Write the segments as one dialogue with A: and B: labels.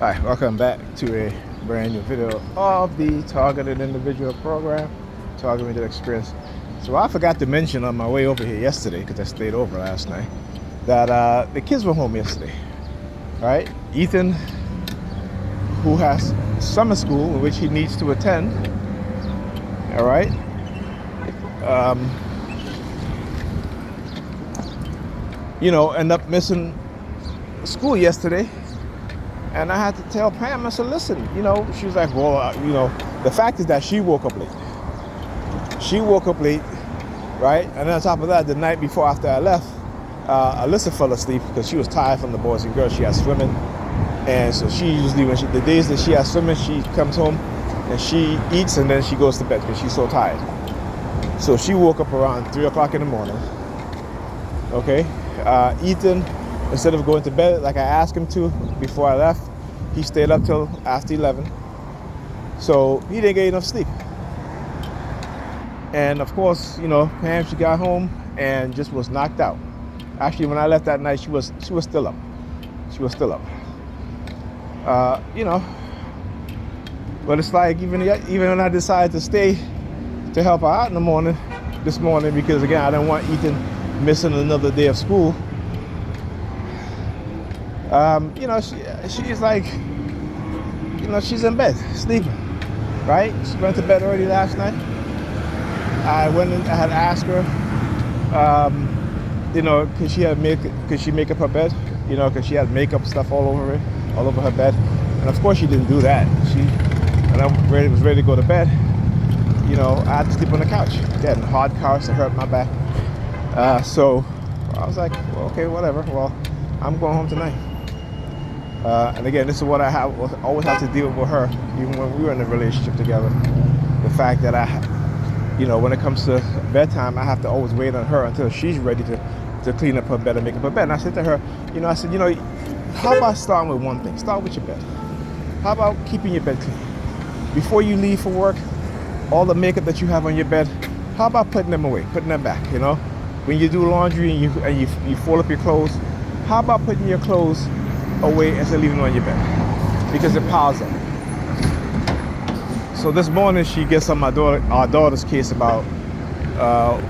A: Hi, welcome back to a brand new video of the Targeted Individual Program, Targeted Experience. So I forgot to mention on my way over here yesterday, because I stayed over last night, that the kids were home yesterday, right? Ethan, who has summer school in which he needs to attend, all right? End up missing school yesterday. And I had to tell Pam, I said, listen, she was like, well, the fact is that she woke up late. She woke up late, right? And on top of that, the night before after I left, Alyssa fell asleep because she was tired from the boys and girls. She has swimming. And so she usually, the days that she has swimming, she comes home and she eats and then she goes to bed because she's so tired. So she woke up around 3 o'clock in the morning. Okay? Ethan, instead of going to bed like I asked him to before I left, he stayed up till after 11. So he didn't get enough sleep. And of course, Pam, she got home and just was knocked out. Actually, when I left that night, she was still up. She was still up. But it's like even when I decided to stay to help her out in the morning, this morning, because again, I didn't want Ethan missing another day of school. She's like, she's in bed, sleeping, right? She went to bed early last night. I went and I had asked her, could she make up her bed? Because she had makeup stuff all over her bed. And of course she didn't do that. When I was ready to go to bed, I had to sleep on the couch. Again, hard couch to hurt my back. So I was like, well, okay, whatever. Well, I'm going home tonight. And again, this is what I always have to deal with her, even when we were in a relationship together. The fact that when it comes to bedtime, I have to always wait on her until she's ready to clean up her bed and make up her bed. And I said to her, how about starting with one thing? Start with your bed. How about keeping your bed clean? Before you leave for work, all the makeup that you have on your bed, how about putting them away, putting them back, When you do laundry and you fold up your clothes, how about putting your clothes away instead of leaving them on your bed? Because it piles up. So this morning she gets on our daughter's case about,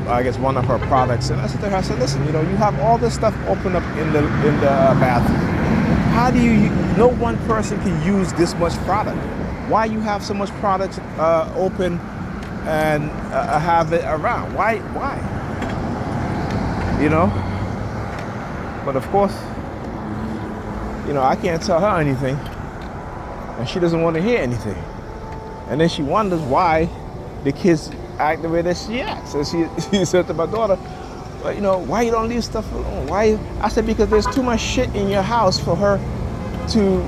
A: I guess, one of her products. And I said to her, listen, you have all this stuff open up in the bathroom. How do no one person can use this much product? Why you have so much product open and have it around? Why? But of course, I can't tell her anything, and she doesn't want to hear anything. And then she wonders why the kids act the way that she acts. So she said to my daughter, well, why you don't leave stuff alone? Why? I said, because there's too much shit in your house for her to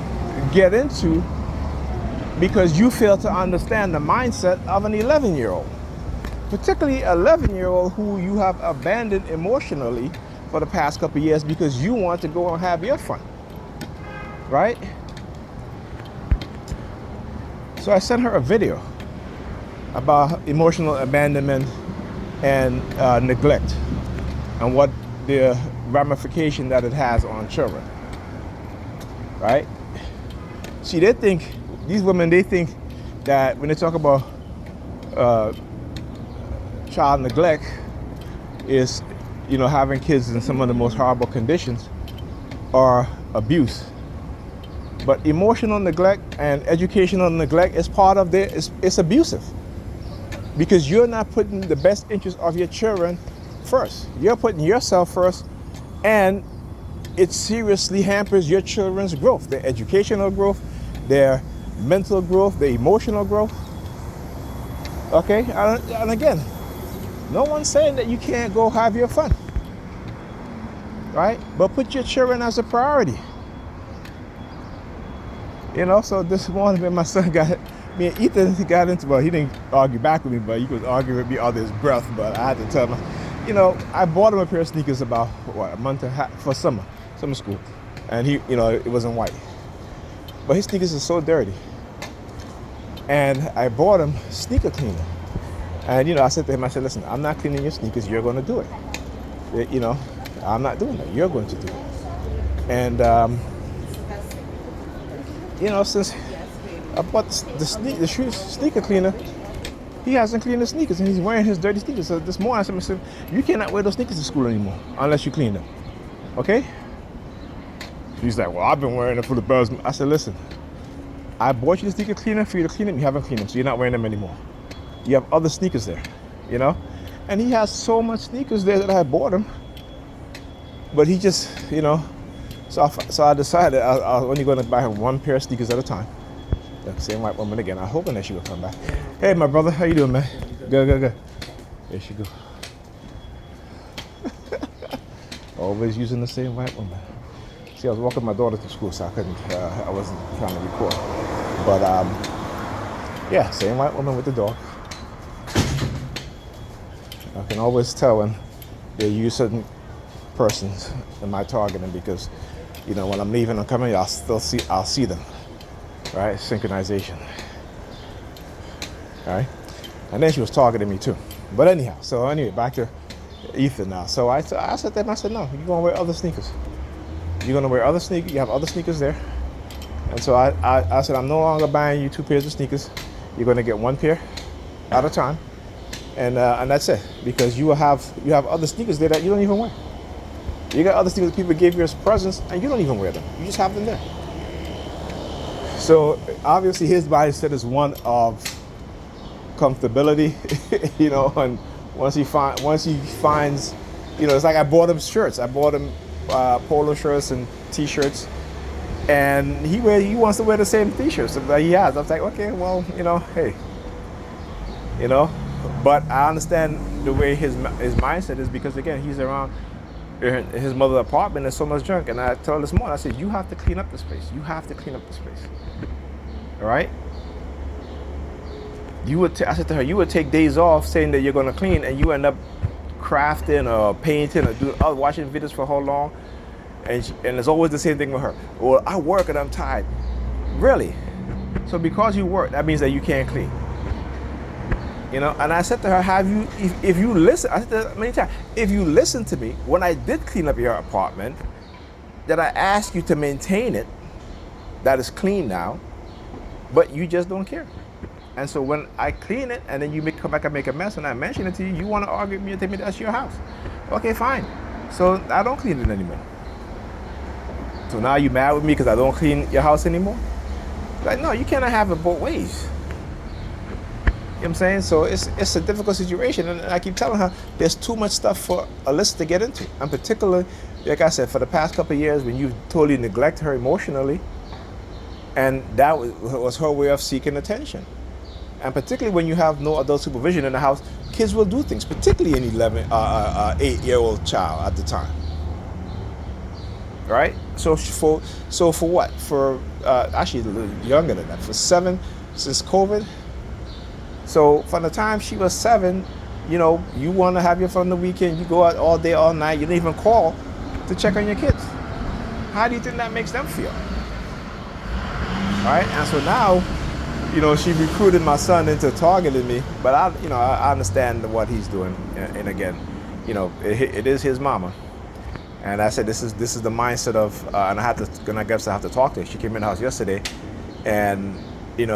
A: get into, because you fail to understand the mindset of an 11-year-old. Particularly an 11-year-old who you have abandoned emotionally for the past couple of years because you want to go and have your fun. Right? So I sent her a video about emotional abandonment and neglect and what the ramification that it has on children. Right? See, these women think that when they talk about child neglect is, having kids in some of the most horrible conditions or abuse. But emotional neglect and educational neglect is part of it's abusive. Because you're not putting the best interest of your children first. You're putting yourself first, and it seriously hampers your children's growth, their educational growth, their mental growth, their emotional growth. Okay? And again, no one's saying that you can't go have your fun. Right? But put your children as a priority. So this morning when my son me and Ethan got into, well, he didn't argue back with me, but he was arguing with me under his breath. But I had to tell him, I bought him a pair of sneakers about, a month and a half for summer school. And he, it wasn't white. But his sneakers are so dirty. And I bought him sneaker cleaner. And, I said to him, I said, listen, I'm not cleaning your sneakers. You're going to do it. I'm not doing that. You're going to do it. And since I bought the sneaker cleaner, he hasn't cleaned the sneakers, and he's wearing his dirty sneakers. So this morning I said to him, you cannot wear those sneakers to school anymore unless you clean them. Okay? He's like, well, I've been wearing them for the birds. I said, listen, I bought you the sneaker cleaner for you to clean them. You haven't cleaned them, so you're not wearing them anymore. You have other sneakers there, And he has so much sneakers there that I bought him. But he just, so I decided I was only going to buy him one pair of sneakers at a time. The same white woman again. I'm hoping that she will come back. Hey, my brother, how you doing, man? Good. There she go. Always using the same white woman. See, I was walking my daughter to school, so I wasn't trying to record. But, yeah, same white woman with the dog. I can always tell when they use certain persons in my targeting because, when I'm leaving and coming, I'll see them, right? Synchronization, right? And then she was targeting me too. But anyhow, back to Ethan now. So I said to him, I said, no, you're gonna wear other sneakers. You're gonna wear other sneakers. You have other sneakers there. And so I said, I'm no longer buying you 2 pairs of sneakers. You're gonna get 1 pair at a time. And that's it, because you have other sneakers there that you don't even wear. You got other sneakers that people gave you as presents, and you don't even wear them. You just have them there. So obviously his mindset is one of comfortability, and once he finds, it's like I bought him shirts. I bought him polo shirts and T-shirts, and he wants to wear the same T-shirts that he has. I was like, okay, well, hey, but I understand the way his mindset is because again, he's around his mother's apartment. There's so much junk, and I told her this morning, I said, you have to clean up this place. You have to clean up this place. All right. I said to her, you would take days off saying that you're going to clean, and you end up crafting or painting or watching videos for how long, and it's always the same thing with her. Well, I work and I'm tired. Really? So because you work, that means that you can't clean. And I said to her, if you listen, I said to her many times, if you listen to me, when I did clean up your apartment, that I asked you to maintain it, that is clean now, but you just don't care. And so when I clean it and then you come back and make a mess and I mention it to you, you want to argue with me and tell me that's your house. Okay, fine. So I don't clean it anymore. So now you mad with me because I don't clean your house anymore? Like, no, you cannot have it both ways. You know what I'm saying? So it's a difficult situation, and I keep telling her there's too much stuff for Alyssa to get into. And particularly, like I said, for the past couple of years when you totally neglect her emotionally, and that was her way of seeking attention. And particularly when you have no adult supervision in the house, kids will do things, particularly an 8-year-old child at the time. Right? So for what? For actually a little younger than that. For 7 since COVID. So from the time she was 7, you want to have your fun on the weekend, you go out all day, all night, you don't even call to check on your kids. How do you think that makes them feel? Right? And so now, she recruited my son into targeting me, but I understand what he's doing. And again, it is his mama. And I said, this is the mindset of, and I guess I have to talk to her. She came in the house yesterday, and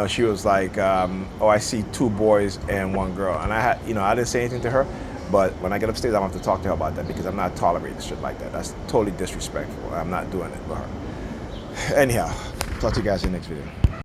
A: she was like, I see 2 boys and 1 girl. And I didn't say anything to her, but when I get upstairs, I'm going to have to talk to her about that because I'm not tolerating shit like that. That's totally disrespectful. I'm not doing it with her. Anyhow, talk to you guys in the next video.